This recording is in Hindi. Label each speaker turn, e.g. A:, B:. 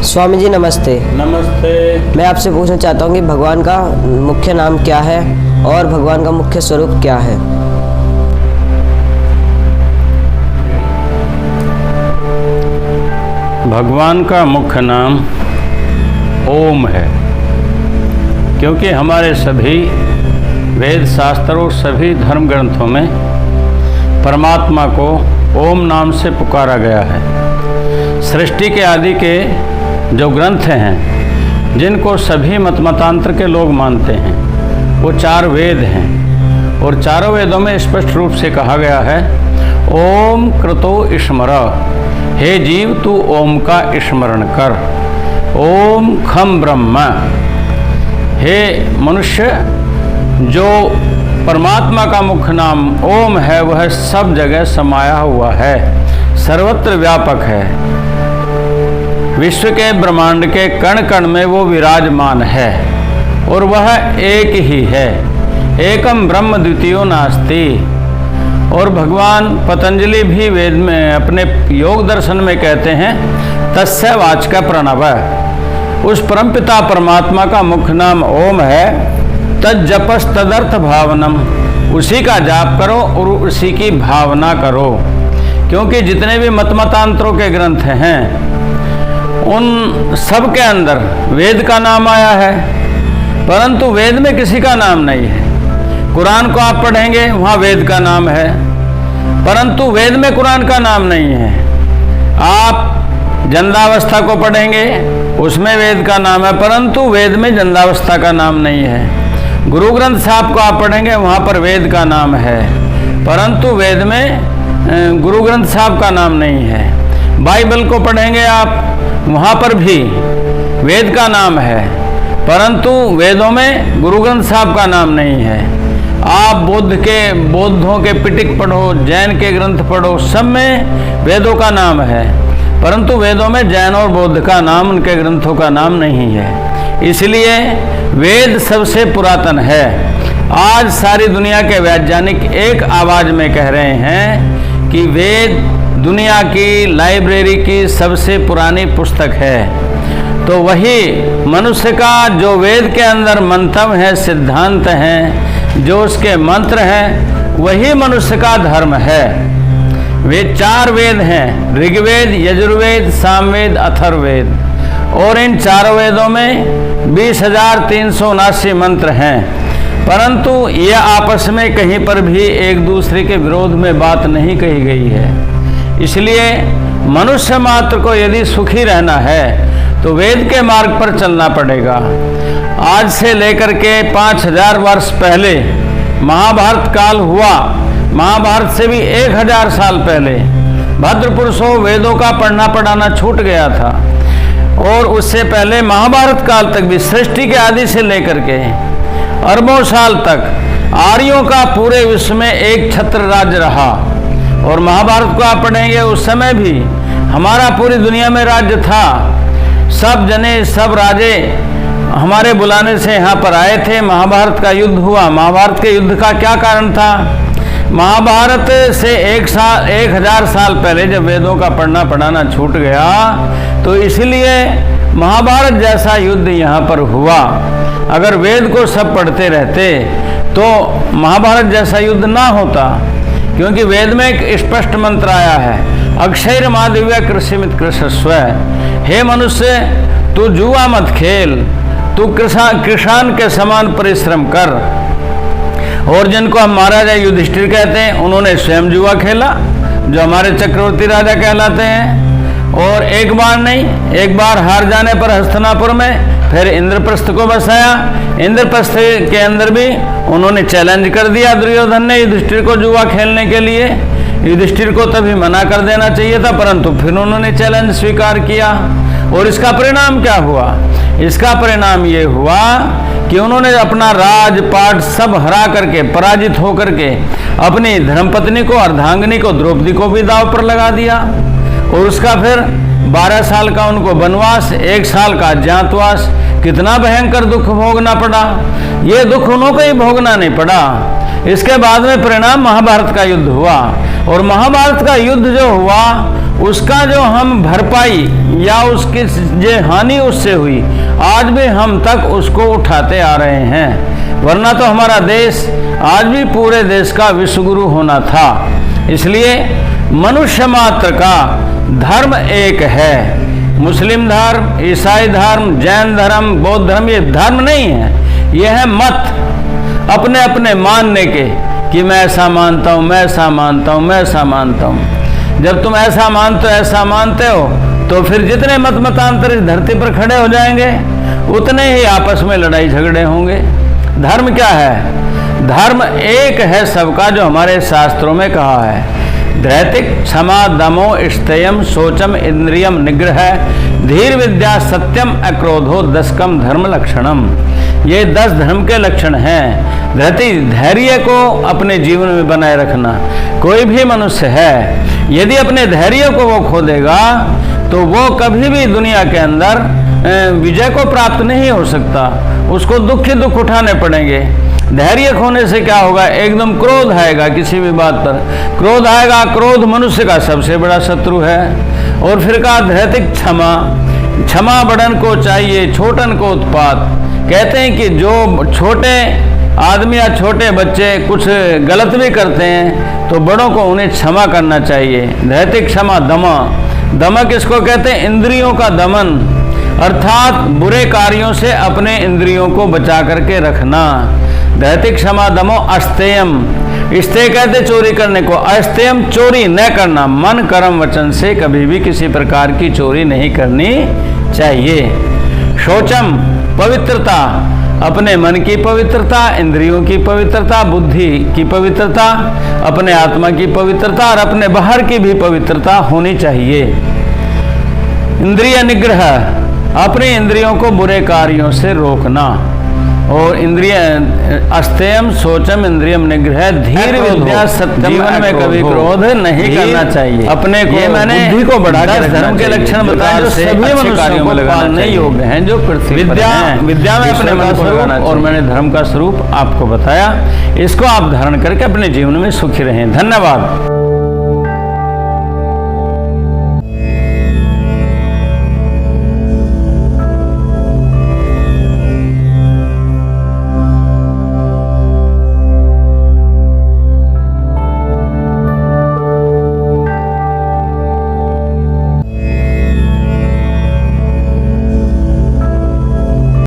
A: स्वामी जी नमस्ते।
B: नमस्ते।
A: मैं आपसे पूछना चाहता हूँ कि भगवान का मुख्य नाम क्या है और भगवान का मुख्य स्वरूप क्या है।
B: भगवान का मुख्य नाम ओम है, क्योंकि हमारे सभी वेद शास्त्रों सभी धर्म ग्रंथों में परमात्मा को ओम नाम से पुकारा गया है। सृष्टि के आदि के जो ग्रंथ हैं जिनको सभी मतांतर के लोग मानते हैं वो 4 वेद हैं, और चारों वेदों में स्पष्ट रूप से कहा गया है ओम कृतो स्मर, हे जीव तू ओम का स्मरण कर। ओम खम ब्रह्म, हे मनुष्य जो परमात्मा का मुख्य नाम ओम है वह सब जगह समाया हुआ है, सर्वत्र व्यापक है, विश्व के ब्रह्मांड के कण कण में वो विराजमान है और वह एक ही है। एकम ब्रह्म द्वितीयो नास्ति। और भगवान पतंजलि भी वेद में अपने योग दर्शन में कहते हैं तस्य वाचक प्रणव। उस परमपिता परमात्मा का मुख्य नाम ओम है। तद जपस तदर्थ भावनम, उसी का जाप करो और उसी की भावना करो। क्योंकि जितने भी मतांतरों के ग्रंथ हैं उन सब के अंदर वेद का नाम आया है, परंतु वेद में किसी का नाम नहीं है। कुरान को आप पढ़ेंगे वहाँ वेद का नाम है, परंतु वेद में कुरान का नाम नहीं है। आप जंदावस्था को पढ़ेंगे उसमें वेद का नाम है, परंतु वेद में जंदावस्था का नाम नहीं है। गुरु ग्रंथ साहब को आप पढ़ेंगे वहाँ पर वेद का नाम है, परंतु वेद में गुरु ग्रंथ साहब का नाम नहीं है। बाइबल को पढ़ेंगे आप वहाँ पर भी वेद का नाम है, परंतु वेदों में गुरु ग्रंथ साहब का नाम नहीं है। आप बौद्धों के पिटक पढ़ो, जैन के ग्रंथ पढ़ो, सब में वेदों का नाम है, परंतु वेदों में जैन और बौद्ध का नाम, उनके ग्रंथों का नाम नहीं है। इसलिए वेद सबसे पुरातन है। आज सारी दुनिया के वैज्ञानिक एक आवाज़ में कह रहे हैं कि वेद दुनिया की लाइब्रेरी की सबसे पुरानी पुस्तक है। तो वही मनुष्य का जो वेद के अंदर मंतव्य है, सिद्धांत हैं, जो उसके मंत्र हैं, वही मनुष्य का धर्म है। वे 4 वेद हैं, ऋग्वेद, यजुर्वेद, सामवेद, अथर्ववेद, और इन 4 वेदों में 20,379 मंत्र हैं, परंतु ये आपस में कहीं पर भी एक दूसरे के विरोध में बात नहीं कही गई है। इसलिए मनुष्य मात्र को यदि सुखी रहना है तो वेद के मार्ग पर चलना पड़ेगा। आज से लेकर के 5000 वर्ष पहले महाभारत काल हुआ, महाभारत से भी 1000 साल पहले भद्र पुरुषों वेदों का पढ़ना पढ़ाना छूट गया था, और उससे पहले महाभारत काल तक भी सृष्टि के आदि से लेकर के अरबों साल तक आर्यों का पूरे विश्व में एक छत्र राज्य रहा। और महाभारत को आप पढ़ेंगे उस समय भी हमारा पूरी दुनिया में राज्य था। सब जने सब राजे हमारे बुलाने से यहाँ पर आए थे। महाभारत का युद्ध हुआ। महाभारत के युद्ध का क्या कारण था? महाभारत से 1000 साल पहले जब वेदों का पढ़ना पढ़ाना छूट गया तो इसलिए महाभारत जैसा युद्ध यहाँ पर हुआ। अगर वेद को सब पढ़ते रहते तो महाभारत जैसा युद्ध ना होता, क्योंकि वेद में एक स्पष्ट मंत्र आया है अक्षय माधव्य कृषिमित कृषस्व। हे मनुष्य तू जुआ मत खेल, तू किसान के समान परिश्रम कर। और जिनको हम महाराजा युधिष्ठिर कहते हैं उन्होंने स्वयं जुआ खेला, जो हमारे चक्रवर्ती राजा कहलाते हैं। और एक बार नहीं, एक बार हार जाने पर हस्तिनापुर में फिर इंद्रप्रस्थ को बसाया। इंद्रप्रस्थ के अंदर भी उन्होंने चैलेंज कर दिया दुर्योधन ने युधिष्ठिर को जुआ खेलने के लिए। युधिष्ठिर को तभी मना कर देना चाहिए था, परंतु फिर उन्होंने चैलेंज स्वीकार किया। और इसका परिणाम क्या हुआ? इसका परिणाम ये हुआ कि उन्होंने अपना राजपाट सब हरा करके, पराजित होकर के अपनी धर्मपत्नी को, अर्धांगिनी को, द्रौपदी को भी दांव पर लगा दिया। और उसका फिर 12 साल का उनको वनवास, 1 साल का अज्ञातवास, कितना भयंकर दुख भोगना पड़ा। ये दुख उन्हों को ही भोगना नहीं पड़ा। इसके बाद में परिणाम महाभारत का युद्ध हुआ। और महाभारत का युद्ध जो हुआ उसका जो हम भरपाई या उसकी जो हानि उससे हुई, आज भी हम तक उसको उठाते आ रहे हैं। वरना तो हमारा देश आज भी पूरे देश का विश्वगुरु होना था। इसलिए मनुष्य मात्र का धर्म एक है। मुस्लिम धर्म, ईसाई धर्म, जैन धर्म, बौद्ध धर्म ये धर्म नहीं है, यह है मत अपने अपने मानने के, कि मैं ऐसा मानता हूँ, मैं ऐसा मानता हूँ, मैं ऐसा मानता हूँ। जब तुम ऐसा मानते हो, ऐसा मानते हो, तो फिर जितने मत मतांतर इस धरती पर खड़े हो जाएंगे, उतने ही आपस में लड़ाई झगड़े होंगे। धर्म क्या है? धर्म एक है सबका, जो हमारे शास्त्रों में कहा है। धैर्तिक क्षमा दमो स्थेयम शोचम इंद्रियम निग्रह धीर विद्या सत्यम अक्रोधो दशकम धर्म लक्षणम। ये 10 धर्म के लक्षण हैं। धैर्य को अपने जीवन में बनाए रखना। कोई भी मनुष्य है, यदि अपने धैर्य को वो खो देगा तो वो कभी भी दुनिया के अंदर विजय को प्राप्त नहीं हो सकता। उसको दुख ही दुख उठाने पड़ेंगे। धैर्य खोने से क्या होगा? एकदम क्रोध आएगा किसी भी बात पर, क्रोध आएगा। क्रोध मनुष्य का सबसे बड़ा शत्रु है। और फिर कहा धैर्तिक क्षमा, क्षमा बड़न को चाहिए छोटन को उत्पात। कहते हैं कि जो छोटे आदमी या छोटे बच्चे कुछ गलत भी करते हैं तो बड़ों को उन्हें क्षमा करना चाहिए। धैर्तिक क्षमा दमा, दमा किसको कहते हैं? इंद्रियों का दमन, अर्थात बुरे कार्यों से अपने इंद्रियों को बचा करके रखना। धैर्तिक क्षमा दमो अस्तेयम, स्तेय कहते चोरी करने को, अस्तेयम चोरी न करना। मन कर्म वचन से कभी भी किसी प्रकार की चोरी नहीं करनी चाहिए। शौचम पवित्रता, अपने मन की पवित्रता, इंद्रियों की पवित्रता, बुद्धि की पवित्रता, अपने आत्मा की पवित्रता और अपने बाहर की भी पवित्रता होनी चाहिए। इंद्रिय निग्रह, अपने इंद्रियों को बुरे कार्यों से रोकना। और इंद्रिय अस्तेयम सोचम इंद्रियम निग्रह धीर विद्या सत्यम, जीवन में कभी क्रोध नहीं करना चाहिए। अपने को, ये मैंने बुद्धि को बढ़ा के धर्म के लक्षण बताए जो सभी मनुष्यों को पालने योग्य हैं, जो पृथ्वी विद्या में अपने मन को लगाना। और मैंने धर्म का स्वरूप आपको बताया। इसको आप धारण करके अपने जीवन में सुखी रहें। धन्यवाद।